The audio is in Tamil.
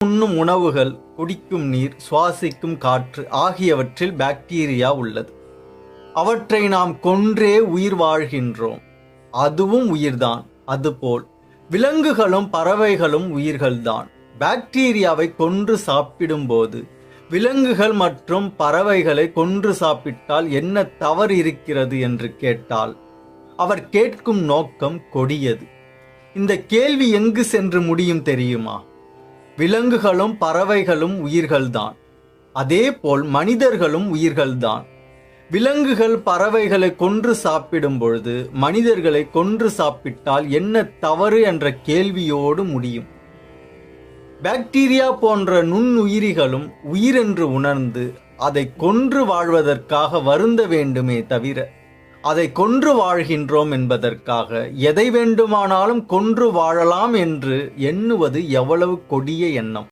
உண்ணும் உணவுகள், குடிக்கும் நீர், சுவாசிக்கும் காற்று ஆகியவற்றில் பாக்டீரியா உள்ளது. அவற்றை நாம் கொன்றே உயிர் வாழ்கின்றோம். அதுவும் உயிர்தான். அதுபோல் விலங்குகளும் பறவைகளும் உயிர்கள்தான். பாக்டீரியாவை கொன்று சாப்பிடும்போது விலங்குகள் மற்றும் பறவைகளை கொன்று சாப்பிட்டால் என்ன தவறு இருக்கிறது என்று கேட்டால் அவர் கேட்கும் நோக்கம் கொடியது. இந்த கேள்வி எங்கு சென்று முடியும் தெரியுமா? விலங்குகளும் பறவைகளும் உயிர்கள்தான். அதேபோல் மனிதர்களும் உயிர்கள்தான். விலங்குகள் பறவைகளை கொன்று சாப்பிடும் பொழுது மனிதர்களை கொன்று சாப்பிட்டால் என்ன தவறு என்ற கேள்வியோடு முடியும். பாக்டீரியா போன்ற நுண்ணுயிரிகளும் உயிரென்று உணர்ந்து அதை கொன்று வாழ்வதற்காக வருந்த வேண்டுமே தவிர, அதை கொன்று வாழ்கின்றோம் என்பதற்காக எதை வேண்டுமானாலும் கொன்று வாழலாம் என்று எண்ணுவது எவ்வளவு கொடிய எண்ணம்!